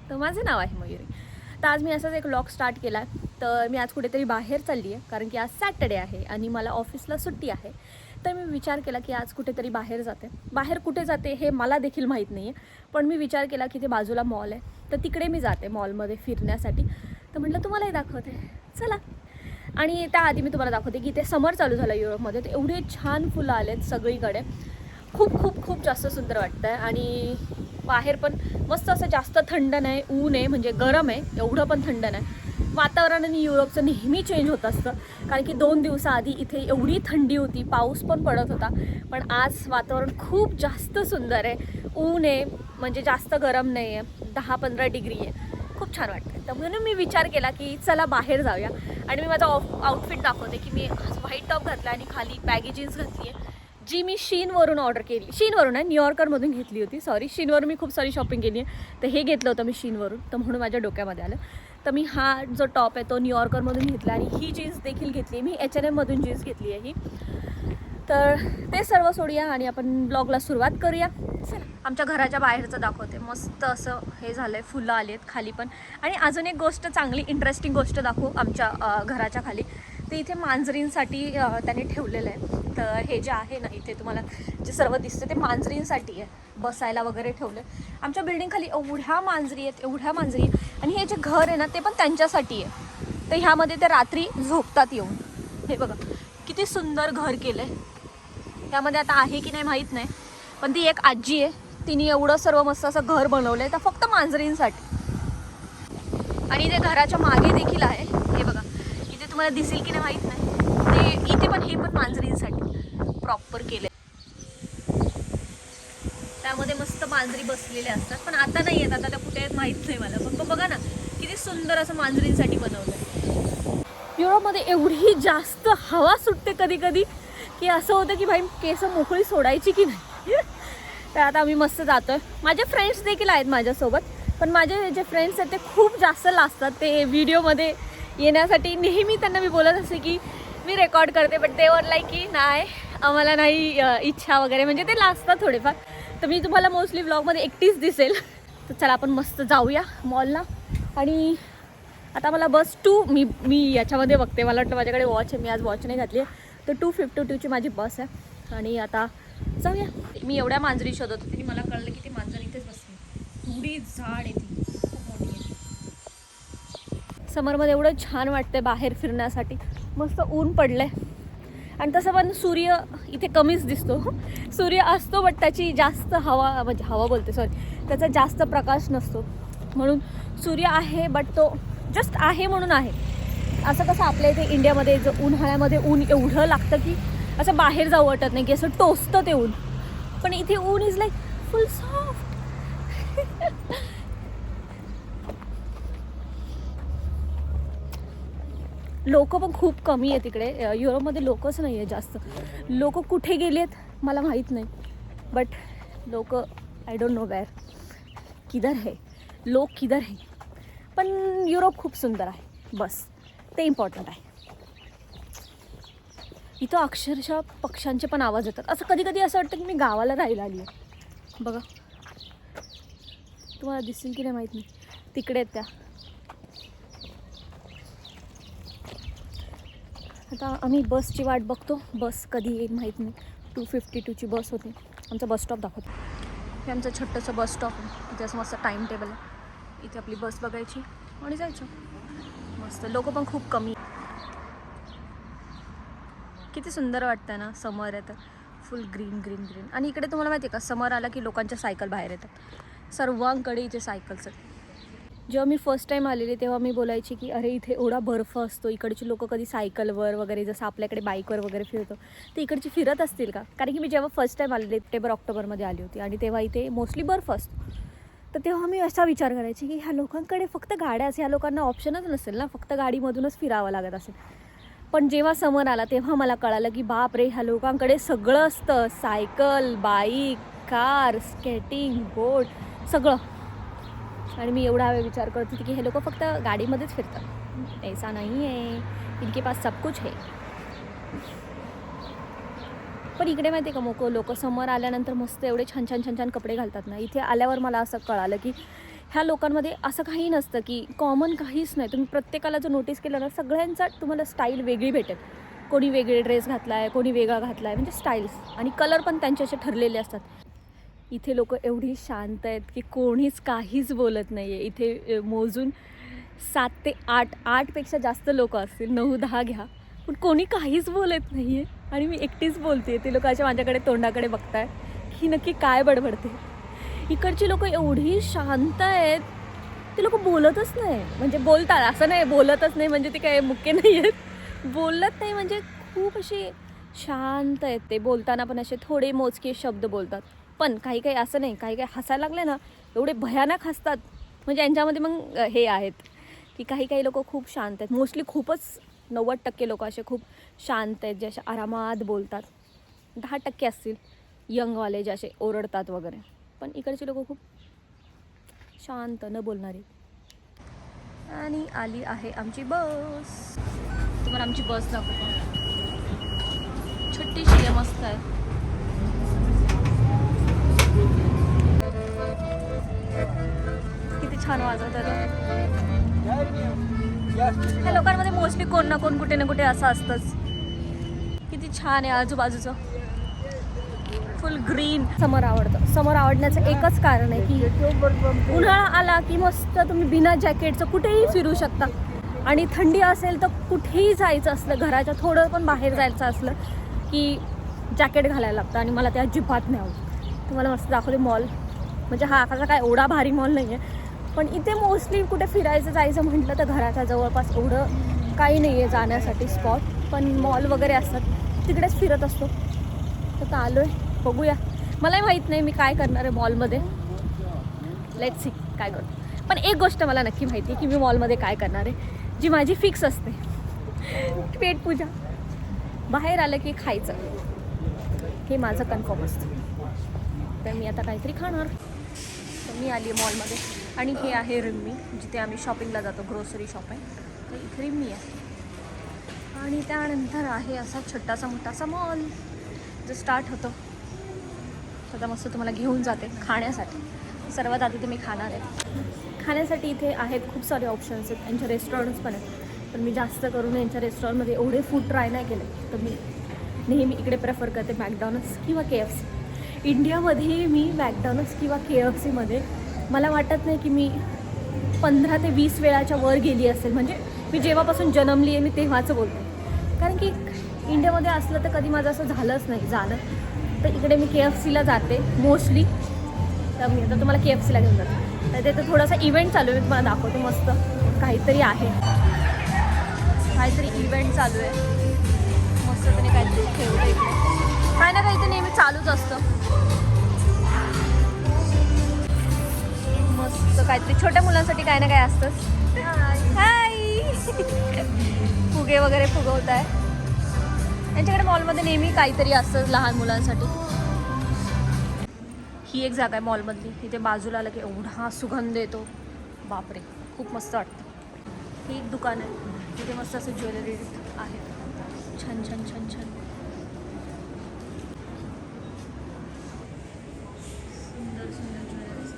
तर माझं नाव आहे मयुरी. तर आज मी असाच एक व्लॉग स्टार्ट केला. तर मी आज कुठेतरी बाहेर चालली आहे, कारण की आज सॅटर्डे आहे आणि मला ऑफिसला सुट्टी आहे. तर मी विचार केला की आज कुठेतरी बाहेर जाते. बाहेर कुठे जाते हे मला देखील माहीत नाही आहे, पण मी विचार केला की ते बाजूला मॉल आहे, तर तिकडे मी जाते मॉलमध्ये फिरण्यासाठी. तर म्हटलं तुम्हालाही दाखवते, चला. आणि त्याआधी मी तुम्हाला दाखवते की ते समर चालू झालं युरोपमध्ये. तर एवढे छान फुलं आलेत सगळीकडे, खूप खूप खूप जास्त सुंदर वाटतं आहे. आणि बाहेर पण मस्त असं जास्त थंड नाही, ऊन आहे म्हणजे गरम आहे, एवढं पण थंड नाही. वातावरण आणि युरोपचं नेहमी चेंज होत असतं, कारण की 2 दिवसाआधी इथे एवढी थंडी होती, पाऊस पण पडत होता. पण आज वातावरण खूप जास्त सुंदर आहे, ऊन आहे म्हणजे जास्त गरम नाही आहे, 10-15 डिग्री आहे, खूप छान वाटतं. तर म्हणून मी विचार केला की चला बाहेर जाऊया. आणि मी माझा आउटफिट दाखवते की मी व्हाईट टॉप घातला आणि खाली बॅगी जीन्स घातली आहे, जी मी शीनवरून ऑर्डर केली. शीनवरून आहे, न्यूयॉर्करमधून घेतली होती. सॉरी, शीनवरून मी खूप सारी शॉपिंग केली आहे. तर हे घेतलं होतं मी शीनवरून, तर म्हणून माझ्या डोक्यामध्ये आलं. तर मी हा जो टॉप आहे तो न्यूयॉर्करमधून घेतला आणि ही जीन्स देखील घेतली मी H&Mमधून जीन्स घेतली आहे ही. तर ते सर्व सोडूया आणि आपण ब्लॉगला सुरुवात करूया. चला, आमच्या घराच्या बाहेरचं दाखवते. मस्त असं हे झालं आहे, फुलं आली आहेत खाली पण. आणि अजून एक गोष्ट, चांगली इंटरेस्टिंग गोष्ट दाखवू आमच्या घराच्या खाली. ते इथे मांजरींसाठी त्यांनी ठेवलेलं आहे. तर हे जे आहे ना, इथे तुम्हाला जे सर्व दिसतं ते मांजरींसाठी आहे, बसायला वगैरे ठेवलं. आमच्या बिल्डिंग खाली एवढ्या मांजरी आहेत, एवढ्या मांजरी. आणि हे जे घर आहे ना ते पण त्यांच्यासाठी आहे. तर ह्यामध्ये ते रात्री झोपतात येऊन. हे बघा किती सुंदर घर केलं आहे. त्यामध्ये आता आहे की नाही माहीत नाही, पण ती एक आजी आहे, तिने एवढं सर्व मस्त असं घर बनवलं आहे, तर फक्त मांजरींसाठी. आणि ते घराच्या मागे देखील आहे, हे बघा. इथे तुम्हाला दिसेल की नाही माहीत नाही, ते इथे पण हे पण मांजरींसाठी प्रॉपर केलं आहे. त्यामध्ये मस्त मांजरी बसलेल्या असतात, पण आता नाही आहेत, आता त्या कुठे आहेत माहीत नाही मला. पण बघा ना किती सुंदर असं मांजरींसाठी बनवलं आहे. युरोपमध्ये एवढी जास्त हवा सुटते कधी कधी की असं होतं की भाई केस मोकळी सोडायची की नाही. तर आता आम्ही मस्त जातोय. माझे फ्रेंड्स देखील आहेत माझ्यासोबत, पण माझे जे फ्रेंड्स आहेत ते खूप जास्त लाजतात. ते व्हिडिओमध्ये येण्यासाठी नेहमी त्यांना मी बोलत असते की मी रेकॉर्ड करते, बट ते वर लाईक की नाही, आम्हाला नाही इच्छा वगैरे, म्हणजे ते लाजतात थोडेफार. तर मी तुम्हाला मोस्टली व्लॉगमध्ये एकटीच दिसेल. तर चला आपण मस्त जाऊया मॉलला. आणि आता मला बस मी याच्यामध्ये बघते, मला वाटतं माझ्याकडे वॉच आहे, मी आज वॉच नाही घातली आहे. तर 2:52ची माझी बस आहे आणि आता जाऊया. मी एवढ्या मांजरी शोधत होती, मला कळलं की ती मांजर इथेच बसली. एवढी झाड आहे ती, खूप मोठी आहे. समरमध्ये एवढं छान वाटतं बाहेर फिरण्यासाठी. मस्त ऊन पडलं आहे आणि तसं पण सूर्य इथे कमीच दिसतो. सूर्य असतो बट त्याची जास्त हवा बोलते सॉरी, त्याचा जास्त प्रकाश नसतो. म्हणून सूर्य आहे बट तो जस्ट आहे म्हणून आहे. असं कसं आपल्या इथे इंडियामध्ये जो उन्हाळ्यामध्ये ऊन एवढं लागतं की असं बाहेर जाऊ वाटत नाही, की असं टोचतं ते ऊन. पण इथे ऊन इज लाईक फुल सॉफ्ट. लोक पण खूप कमी आहे तिकडे. युरोपमध्ये लोकच नाही आहे जास्त. लोक कुठे गेलेत मला माहीत नाही, बट लोक आय डोंट नो वेअर, किधर है लोक, किधर है. पण युरोप खूप सुंदर आहे, बस ते इम्पॉर्टंट आहे. इथं अक्षरशः पक्ष्यांचे पण आवाज येतात. असं कधी कधी असं वाटतं की मी गावाला राहायला आली आहे. बघा, तुम्हाला दिसेल की नाही माहीत नाही, तिकडे आहेत त्या. आता आम्ही बसची वाट बघतो, बस कधी येईल माहीत नाही. 2:52ची बस होती. आमचा बस स्टॉप दाखवतो. हे आमचं छोटंसं बस स्टॉप आहे. इथे असं मस्त टाईम टेबल आहे. इथे आपली बस बघायची आणि जायचं. मस्त. लोक पण खूप कमी. किती सुंदर वाटतं ना, समर आहे तर फुल ग्रीन ग्रीन ग्रीन. आणि इकडे तुम्हाला माहिती आहे का, समर आला की लोकांच्या सायकल बाहेर येतात. सर्वांकडे इथे सायकल्स आहेत. जेव्हा मी फर्स्ट टाईम आलेली तेव्हा मी बोलायची की अरे इथे एवढा बर्फ असतो, इकडची लोक कधी सायकलवर वगैरे जसं आपल्याकडे बाईकवर वगैरे फिरतो ते इकडची फिरत असतील का. कारण की मी जेव्हा फर्स्ट टाईम आलेली सप्टेंबर-ऑक्टोबरमध्ये आली होती आणि तेव्हा इथे मोस्टली बर्फ असतो. तर तेव्हा मी असा विचार करायची की ह्या लोकांकडे फक्त गाड्याच, ह्या लोकांना ऑप्शनच नसेल ना, फक्त गाडीमधूनच फिरावं लागत असेल. पण जेव्हा समर आला तेव्हा मला कळालं की बाप रे, ह्या लोकांकडे सगळं असतं. सायकल, बाईक, कार, स्केटिंग, बोट, सगळं. आणि मी एवढा वेळ विचार करत होती की हे लोक फक्त गाडीमध्येच फिरतात. ऐसा नाही आहे, इनके पास सब कुछ है. पण इकडे माहिती आहे का, लोक समर आल्यानंतर मस्त एवढे छान छान छान छान कपडे घालतात ना. इथे आल्यावर मला असं कळालं की ह्या लोकांमध्ये असं काही नसतं की कॉमन काहीच नाही. तुम्ही प्रत्येकाला जर नोटीस केलं ना, सगळ्यांचा तुम्हाला स्टाईल वेगळी भेटेल. कोणी वेगळे ड्रेस घातला आहे, कोणी वेगळा घातला आहे, म्हणजे स्टाईल्स आणि कलर पण त्यांचे असे ठरलेले असतात. इथे लोक एवढी शांत आहेत की कोणीच काहीच बोलत नाही आहे. इथे मोजून 7 ते 8पेक्षा जास्त लोक असतील, 9-10 घ्या, पण कोणी काहीच बोलत नाही आहे आणि मी एकटीच बोलते. ते लोक अशा माझ्याकडे तोंडाकडे बघताय की नक्की काय बडबडते. इकडची लोक एवढी शांत आहेत, ते लोक बोलतच नाही. म्हणजे बोलतात असं नाही, बोलतच नाही म्हणजे ते काय मुक्के नाही आहेत, बोलत नाही म्हणजे खूप असे शांत आहेत. ते बोलताना पण असे थोडे मोजके शब्द बोलतात. पण काही काही असं नाही, काही काही हसायला लागले ना एवढे भयानक हसतात. म्हणजे यांच्यामध्ये मग हे आहेत की काही काही लोक खूप शांत आहेत. मोस्टली खूपच 90% लोक असे खूप शांत आहेत, जे असे आरामात बोलतात. 10% असतील यंगवाले जे असे ओरडतात वगैरे. पण इकडचे लोक खूप शांत न बोलणारे. आणि आली आहे आमची बस. तुम्हाला आमची बस दाखवतो. छोटीशी आहे, मस्त आहे. किती छान वाजवत आहे. ह्या लोकांमध्ये मोस्टली कोण ना कोण कुठे ना कुठे असं असतंच. किती छान आहे आजूबाजूचं, फुल ग्रीन. समर आवडतं. समर आवडण्याचं एकच कारण आहे की उन्हाळा आला की मस्त तुम्ही बिना जॅकेटचं कुठेही फिरू शकता. आणि थंडी असेल तर कुठेही जायचं असलं, घराच्या थोडं पण बाहेर जायचं असलं की जॅकेट घालायला लागतं. आणि मला ते अजिबात नाही आवडत. तुम्हाला मस्त दाखवले मॉल. म्हणजे हा असा काय एवढा भारी मॉल नाही आहे, पण इथे मोस्टली कुठे फिरायचं जायचं म्हटलं तर घराच्या जवळपास एवढं काही नाही आहे जाण्यासाठी स्पॉट. पण मॉल वगैरे असतात, तिकडेच फिरत असतो. तर आलो आहे, बघूया. मलाही माहीत नाही मी काय करणार आहे मॉलमध्ये. लेट्स सी काय करतो. पण एक गोष्ट मला नक्की माहिती आहे की मी मॉलमध्ये काय करणार आहे, जी माझी फिक्स असते, पेटपूजा. बाहेर आलं की खायचं, हे माझं कन्फर्म असतं. तर मी आता काहीतरी खाणार. तर मी आली मॉलमध्ये आणि हे आहे रिम्मी, जिथे आम्ही शॉपिंगला जातो, ग्रोसरी शॉपिंग. तर इथे रिम्मी आहे. आणि त्यानंतर आहे असा छोटासा मोठासा मॉल जो स्टार्ट होतो. आता मस्त तुम्हाला घेऊन जाते खाण्यासाठी. सर्वात आधी तर मी खाणार आहे. खाण्यासाठी इथे आहेत खूप सारे ऑप्शन्स आहेत. यांचे रेस्टॉरंट्स पण आहेत, पण मी जास्त करून यांच्या रेस्टॉरंटमध्ये एवढे फूड ट्राय नाही केले. तर मी नेहमी इकडे प्रेफर करते मॅकडॉनल्ड्स किंवा KFC. इंडियामध्ये मी मॅकडॉनल्ड्स किंवा KFCमध्ये मला वाटत नाही की मी 15 ते 20 वेळाच्या वर गेली असेल. म्हणजे मी जेव्हापासून जन्मली आहे मी तेव्हाचं बोलते. कारण की इंडियामध्ये असलं तर कधी माझं असं झालंच नाही झालं. तर इकडे मी KFCला जाते मोस्टली. तर मी आता तुम्हाला KFCला घेऊन जाते. तर तिथे थोडासा इव्हेंट चालू आहे, मी तुम्हाला दाखवते. मस्त काहीतरी आहे, काहीतरी इव्हेंट चालू आहे. मस्त त्याने काहीतरी ठेवलं इकडे. काही ना काही ते नेहमी चालूच असतं. मस्त काहीतरी छोट्या मुलांसाठी काय ना काय असतंच. हाय फुगे वगैरे फुगवत आहे. यांच्याकडे मॉलमध्ये नेहमी काहीतरी असतं लहान मुलांसाठी. ही एक जागा आहे मॉलमधली. तिथे बाजूला आलं की एवढा सुगंध येतो, बापरे, खूप मस्त वाटतं. ही एक दुकान आहे, तिथे मस्त असं ज्वेलरी आहे. छान छान छान छान सुंदर सुंदर ज्वेलरीज.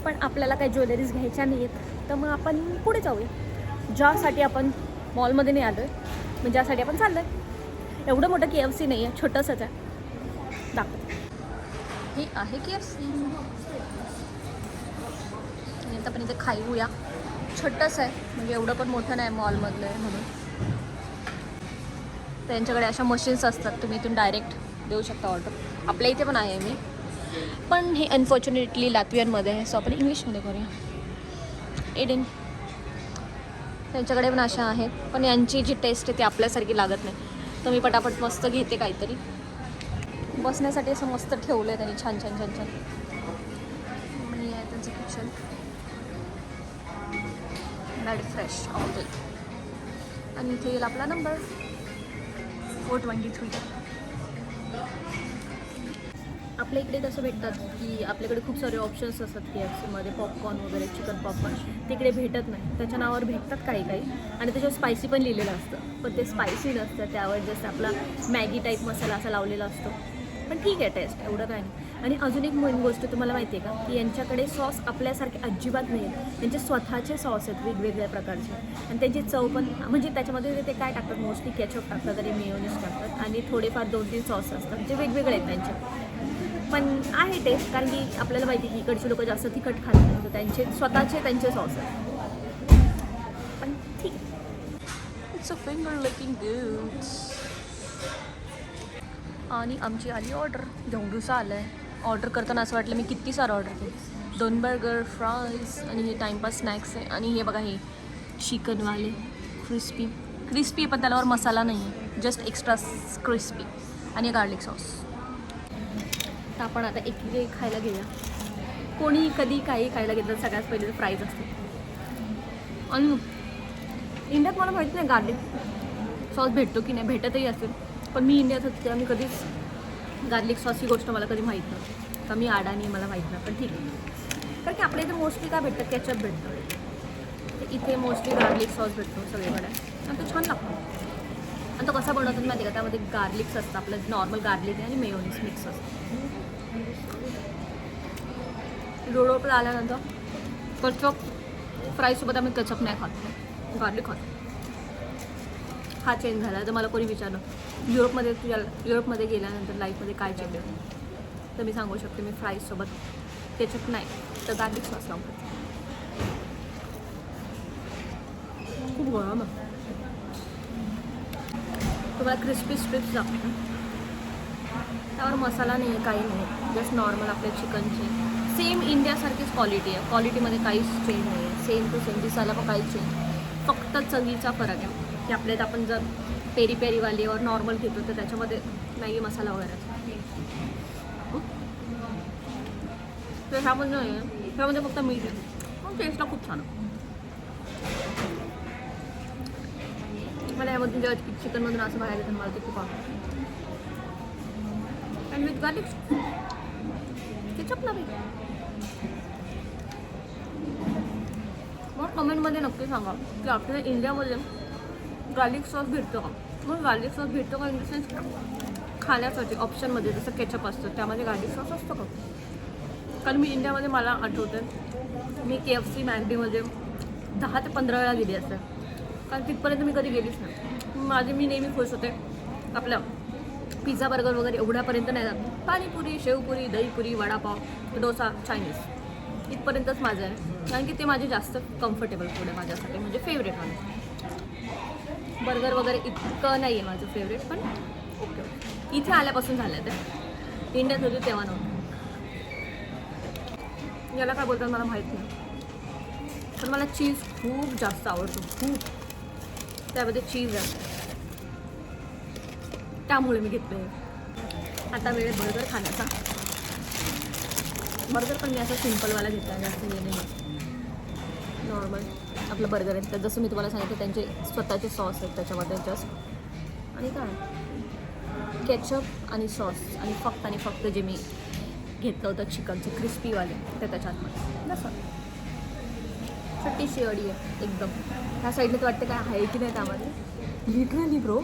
पण आपल्याला काही ज्वेलरीज घ्यायच्या नाही आहेत, तर मग आपण पुढे जाऊया. ज्यासाठी आपण मॉलमध्ये नाही आलो आहे, म्हणजे ज्यासाठी आपण चाललो आहे. एवढं मोठं KFC नाही आहे, छोटंसंच आहे. दाखवते. हे आहे KFC. आणि आता पण इथे खाऊया. छोटंसं आहे, म्हणजे एवढं पण मोठं नाही मॉलमधलं आहे म्हणून. त्यांच्याकडे अशा मशीन्स असतात, तुम्ही इथून डायरेक्ट देऊ शकता ऑर्डर. आपल्या इथे पण आहे मी, पण हे अनफॉर्च्युनेटली लॅत्वियनमध्ये आहे. सो आपण इंग्लिशमध्ये करूया. एडेन. त्यांच्याकडे पण अशा आहेत, पण यांची जी टेस्ट आहे ती आपल्यासारखी लागत नाही. तर मी पटापट मस्त घेते काहीतरी. बसण्यासाठी असं मस्त ठेवलं आहे त्यांनी, छान छान छान छान. आणि आहे त्यांचं kitchen, mad fresh all day. आणि इथे येईल आपला नंबर 423. आपल्या इकडे कसं भेटतात की आपल्याकडे खूप सारे ऑप्शन्स असतात KFCमध्ये, पॉपकॉर्न वगैरे, चिकन पॉपकॉर्न. तिकडे भेटत नाही. त्याच्या नावावर भेटतात काही काही, आणि त्याच्यावर स्पायसी पण लिहिलेलं असतं, पण ते स्पायसी नसतं. त्यावर जसं आपला मॅगी टाईप मसाला असा लावलेला असतो. पण ठीक आहे टेस्ट, एवढं काय नाही. आणि अजून एक मेन गोष्ट तुम्हाला माहिती आहे का, की यांच्याकडे सॉस आपल्यासारखे अजिबात नाही आहेत. त्यांचे स्वतःचे सॉस आहेत वेगवेगळ्या प्रकारचे, आणि त्यांची चव पण म्हणजे त्याच्यामध्ये ते काय टाकतात, मोस्टली केचप टाकतात आणि मेयोनीज टाकतात आणि थोडेफार 2-3 सॉस असतात जे वेगवेगळे आहेत त्यांचे. पण आहे टेस्ट, कारण की आपल्याला माहिती की इकडचे लोक जास्त तिखट खात नाही, तर त्यांचे स्वतःचे त्यांचे सॉस आहेत. पण ठीक आहे. It's a finger looking good. आणि आमची आली ऑर्डर. जेवढूसा आलं आहे. ऑर्डर करताना असं वाटलं मी किती सारं ऑर्डर केलं. 2 बर्गर, फ्राईज आणि हे टाईमपास स्नॅक्स आहे. आणि हे बघा हे चिकनवाले क्रिस्पी पण त्याच्यावर मसाला नाही आहे, जस्ट एक्स्ट्रा क्रिस्पी. आणि गार्लिक सॉस. तर आपण आता एक खायला घेऊया. कोणी कधी काही खायला घेतलं सगळ्यात पहिले तर फ्राईज असते. आणि इंडियात मला माहिती नाही गार्लिक सॉस भेटतो की नाही, भेटतही असेल, पण मी इंडियात होते मी कधीच गार्लिक सॉस ही गोष्ट मला कधी माहीत नव्हती. तर मी अडाणी मला माहीत नाही, पण ठीक आहे. कारण की आपल्या इथे मोस्टली काय भेटतं, केचप भेटतं. तर इथे मोस्टली गार्लिक सॉस भेटतो सगळीकडे आणि तो छान लागतो. आणि तो कसा बनवतात माहिती का, त्यामध्ये गार्लिक्स असतं, आपलं नॉर्मल गार्लिक आणि मेयोनीज मिक्स असतं. युरोपला आल्यानंतर केचप फ्राईसोबत आम्ही केचप नाही खात, गार्लिक खातो. हा चेंज झाला. जर मला कोणी विचारलं युरोपमध्ये गेल्यानंतर लाईफमध्ये काय चेंज आहे, तर मी सांगू शकते मी फ्राईजसोबत केचप नाही तर गार्लिक सॉस लावून खाते. खूप गरम आहे. तुम्हाला क्रिस्पी स्ट्रिप्स लागतात, त्यावर मसाला नाही आहे, काही नाही, जस्ट नॉर्मल आपल्या चिकनची सेम इंडियासारखीच क्वालिटी आहे. क्वालिटीमध्ये काहीच चेंज नाही आहे, सेम टू सेम दिसायला पण काहीच चेंज, फक्त चवीचा फरक आहे. की आपल्यात आपण जर पेरी पेरीवाली और नॉर्मल घेतो तर त्याच्यामध्ये नाही मसाला वगैरे, तर ह्यामध्ये नाही आहे, ह्यामध्ये फक्त मीठ आहे. पण टेस्टला खूप छान आहे. मला यामधून जेव्हा चिकनमधून असं बाहेर येतं मला ते खूप आवडतं. आणि विथ गार्लिक केचप ना. मग कमेंटमध्ये नक्की सांगा की आपल्या इंडियामध्ये गार्लिक सॉस भेटतो का. मग गार्लिक सॉस भेटतो का इन द सेन्स खाण्यासाठी ऑप्शनमध्ये, जसं केचप असतं त्यामध्ये गार्लिक सॉस असतो का. कारण मी इंडियामध्ये मला आठवतं मी KFC मॅगडीमध्ये 10 ते 15 वेळा गेली असते, कारण तिथपर्यंत मी कधी गेलीच नाही. मी नेहमी खुश होते आपलं पिझ्झा बर्गर वगैरे एवढ्यापर्यंत नाही जात. पाणीपुरी, शेवपुरी, दहीपुरी, वडापाव, डोसा, चायनीज इथपर्यंतच माझं आहे, कारण की ते माझे जास्त कम्फर्टेबल फूड आहे माझ्यासाठी, म्हणजे फेवरेट माझं. बर्गर वगैरे इतकं नाही आहे माझं फेवरेट, पण ओके इथे आल्यापासून झालं ते. इंडियात होती तेव्हा नव्हतं. याला काय बोलतात मला माहीत नाही, पण मला चीज खूप जास्त आवडतो, खूप. त्यामध्ये चीज आहे, त्यामुळे मी घेतलं आहे. आता वेळ बर्गर खाण्याचा. बर्गर पण मी असं सिम्पलवाला घेतला आहे, जास्त हे नाही, नॉर्मल आपलं बर्गर आहे. तर जसं मी तुम्हाला सांगितलं त्यांचे स्वतःचे सॉस आहेत त्याच्यामध्ये जस्ट, आणि काय केचप आणि सॉस, आणि फक्त जे मी घेतलं होतं चिकनचे क्रिस्पीवाले ते त्याच्यात जसं छोटीशी अडी आहे एकदम. ह्या साईडला तर वाटतं काय आहे की नाही त्यामध्ये, लिटरली ब्रो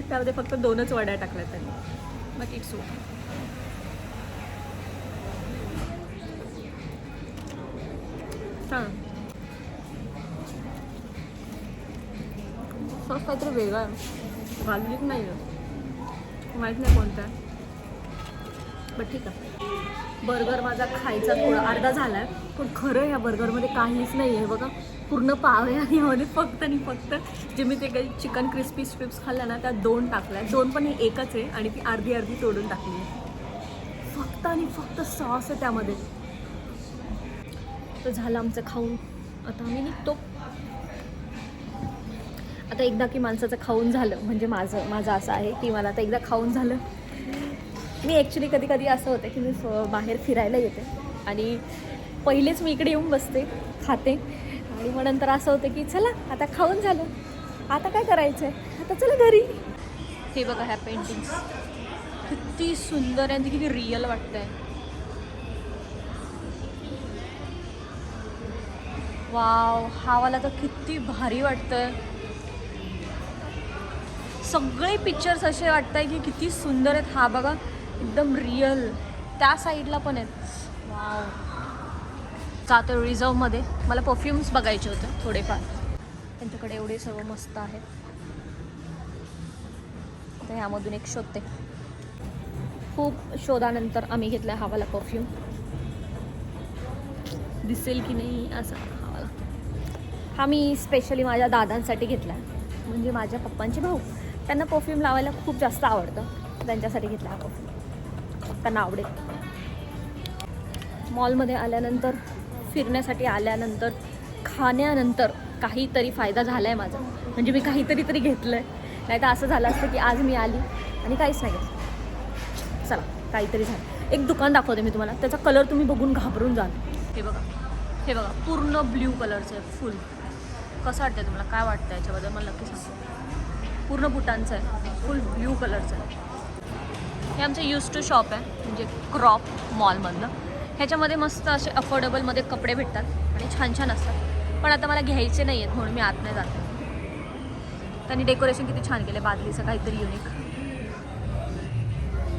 त्यामध्ये फक्त 2च वड्या टाकल्या त्यांनी, बट इट्स ओके. हां सॉस काहीतरी वेगळा आहे, गार्लिक नाही आहे, माहीत नाही कोणता आहे, बट ठीक आहे. बर्गर माझा खायचा थोडा अर्धा झाला आहे, पण खरं या बर्गरमध्ये काहीच नाही आहे बघा. पूर्ण पाव आहे आणि यामध्ये फक्त आणि फक्त जे मी ते काही चिकन क्रिस्पी स्ट्रिप्स खाल्ल्या ना त्या 2 टाकल्या, 2 पण हे एकच आहे, आणि ती अर्धी तोडून टाकली आहे. फक्त आणि फक्त सॉस आहे त्यामध्ये. तर झालं आमचं खाऊन, आता आम्ही निघतो. आता एकदा की माणसाचं खाऊन झालं म्हणजे माझं असं आहे की मला आता एकदा खाऊन झालं. मी ॲक्च्युली कधी असं होतं की मी बाहेर फिरायला येते आणि पहिलेच मी इकडे येऊन बसते, खाते, आणि मग नंतर असं होतं की चला आता खाऊन झालं, आता काय करायचं आहे, आता चला घरी. हे बघा ह्या पेंटिंग्स किती सुंदर आहे आणि किती रिअल वाटतं आहे. वाव, हा वाला तर किती भारी वाटतंय. सगळे पिक्चर्स असे वाटत आहे की किती सुंदर आहेत. हा बघा एकदम रिअल, त्या साईडला पण आहेत. वाव. जातो रिझर्वमध्ये. मला परफ्युम्स बघायचे होते थोडेफार. त्यांच्याकडे एवढे सर्व मस्त आहेत. तर ह्यामधून एक शोधते. खूप शोधानंतर आम्ही घेतला हा वाला परफ्यूम. दिसेल की नाही असा हा वाला. हा मी स्पेशली माझ्या दादांसाठी घेतला आहे. म्हणजे माझ्या पप्पांचे भाऊ. त्यांना परफ्यूम लावायला खूप जास्त आवडतं. त्यांच्यासाठी घेतला हा परफ्यूम. त्यांना आवडेल. मॉलमध्ये आल्यानंतर, फिरण्यासाठी आल्यानंतर, खाण्यानंतर काहीतरी फायदा झाला आहे माझा. म्हणजे मी काहीतरी घेतलं आहे. नाही तर असं झालं असतं की आज मी आली आणि काहीच नाही घेतलं. चला, काहीतरी झालं. एक दुकान दाखवते मी तुम्हाला. त्याचा कलर तुम्ही बघून घाबरून जाल. हे बघा, हे बघा, पूर्ण ब्ल्यू कलरचं आहे. फुल. कसं वाटतं तुम्हाला? काय वाटतं याच्याबद्दल मला नक्की सांगा. पूर्ण बुटांचं आहे. फुल ब्ल्यू कलरचं आहे. हे आमचं यूज टू शॉप आहे. म्हणजे क्रॉप मॉलमधलं. ह्याच्यामध्ये मस्त असे अफोर्डेबलमध्ये कपडे भेटतात आणि छान छान असतात. पण आता मला घ्यायचे नाही आहेत म्हणून मी आत नाही जाते. त्यांनी डेकोरेशन किती छान केलं. बादलीचं काहीतरी युनिक.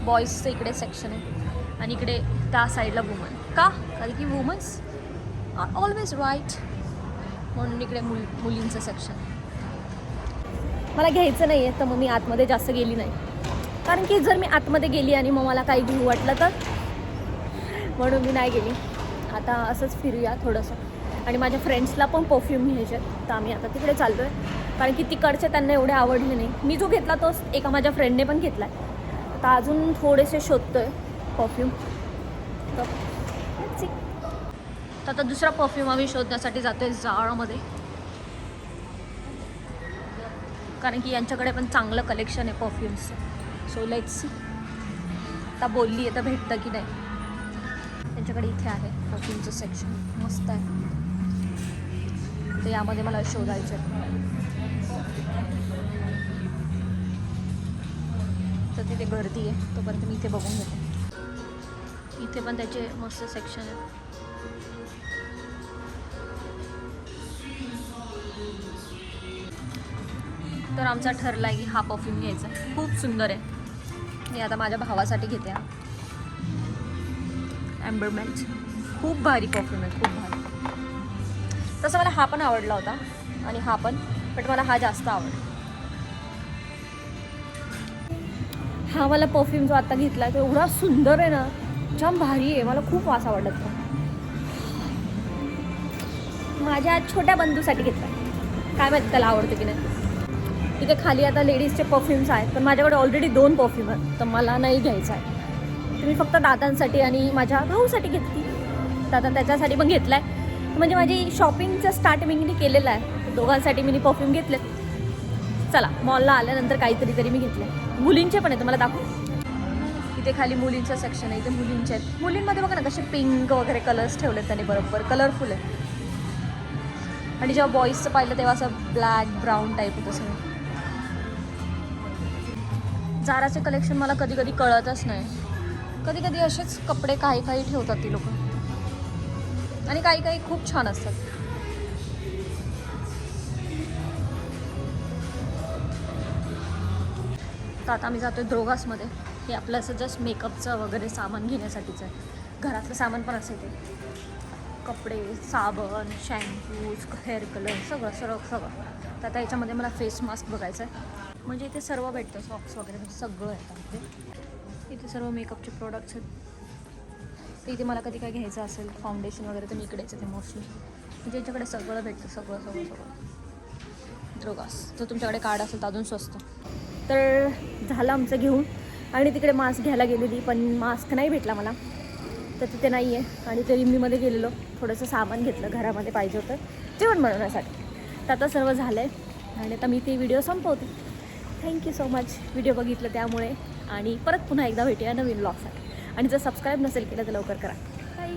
बॉईजचं इकडे सेक्शन आहे आणि इकडे त्या साईडला वुमन. का? कारण की वुमन्स आर ऑलवेज राईट. म्हणून इकडे मुलींचं सेक्शन. मला घ्यायचं नाही आहे तर मग मी आतमध्ये जास्त गेली नाही. कारण की जर मी आतमध्ये गेली आणि मग मला काही घेऊ वाटलं तर, म्हणून मी नाही गेली. आता असंच फिरूया थोडंसं. आणि माझ्या फ्रेंड्सला पण परफ्यूम घ्यायचे आहेत तर आम्ही आता तिकडे चाललो आहे. कारण की तिकडचे त्यांना एवढे आवडले नाही. मी जो घेतला तोच एका माझ्या फ्रेंडने पण घेतला आहे. आता अजून थोडेसे शोधतो आहे परफ्यूम. तर आता दुसरा परफ्यूम आम्ही शोधण्यासाठी जातो आहे जाळामध्ये. कारण की यांच्याकडे पण चांगलं कलेक्शन आहे परफ्यूम्सचं. So let's see. आता बोलली आहे तर भेटतं की नाही. त्यांच्याकडे इथे आहे परफ्यूमचं सेक्शन. मस्त आहे. तर यामध्ये मला शोधायचं आहे. तर तिथे गर्दी आहे तोपर्यंत मी इथे बघून घेते. इथे पण त्याचे मस्त सेक्शन आहे. तर आमचा ठरला आहे की हा परफ्यूम घ्यायचा. खूप सुंदर आहे. मी आता माझ्या भावासाठी घेते. हा एम्बरमेंट खूप भारी परफ्यूम आहे. खूप भारी. तसं मला हा पण आवडला होता आणि हा पण, बट मला हा जास्त आवडला. हा मला परफ्यूम जो आता घेतला आहे तो एवढा सुंदर आहे ना. जाम भारी आहे. मला खूप वास आवडला तो. माझ्या छोट्या बंधूसाठी घेतला. काय माहिती त्याला आवडतं की नाही. इथे खाली आता लेडीजचे परफ्यूम्स आहेत पण माझ्याकडे ऑलरेडी 2 परफ्यूम आहेत तर मला नाही घ्यायचं आहे. तर मी फक्त दादांसाठी आणि माझ्या भाऊसाठी घेतली. तर आता त्याच्यासाठी पण घेतला आहे. म्हणजे माझी शॉपिंगचं स्टार्ट मी केलेलं आहे. दोघांसाठी मी परफ्यूम घेतले. चला, मॉलला आल्यानंतर काहीतरी मी घेतले. मुलींचे पण आहे. तुम्हाला दाखवू. इथे खाली मुलींचं सेक्शन आहे. इथे मुलींचे आहेत. मुलींमध्ये बघा ना कसे पिंक वगैरे कलर्स ठेवलेत त्यांनी. बरोबर कलरफुल आहे. आणि जेव्हा बॉईजचं पाहिलं तेव्हा असं ब्लॅक ब्राऊन टाईप होतं सगळं. जाराचे कलेक्शन मला कधी कधी कळतच नाही. कधी कधी असेच कपडे काही ठेवतात ती लोक आणि काही खूप छान असतात. तर आता आम्ही जातोय द्रोगासमध्ये. हे आपलं असं जस्ट मेकअपचं वगैरे सामान घेण्यासाठीचं आहे. घरातलं सामान पण असेल. ते कपडे, साबण, शॅम्पूज, हेअर कलर सगळं. तर आता याच्यामध्ये मला फेस मास्क बघायचं आहे. म्हणजे इथे सर्व भेटतं. सॉक्स वगैरे म्हणजे सगळं आहे इथे सर्व मेकअपचे प्रोडक्ट्स आहेत. तर इथे मला कधी काय घ्यायचं असेल फाउंडेशन वगैरे तर मी इकडेच येते मोस्टली. म्हणजे याच्याकडे सगळं भेटतं. सगळं द्रोगास. जर तुमच्याकडे कार्ड असेल तर अजून स्वस्त. तर झालं आमचं घेऊन. आणि तिकडे मास्क घ्यायला गेलेली पण मास्क नाही भेटला मला. तर तिथे नाही आहे. आणि ते रिम्मीमध्ये गेलेलो. थोडंसं सामान घेतलं घरामध्ये पाहिजे होतं जेवण बनवण्यासाठी. तर आता सर्व झालं आहे आणि आता मी ते व्हिडिओ संपवते. थँक्यू सो मच व्हिडिओ बघितलं त्यामुळे. आणि परत पुन्हा एकदा भेटूया नवीन व्लॉगसाठी. आणि जर सबस्क्राईब नसेल केलं तर लवकर करा. बाय.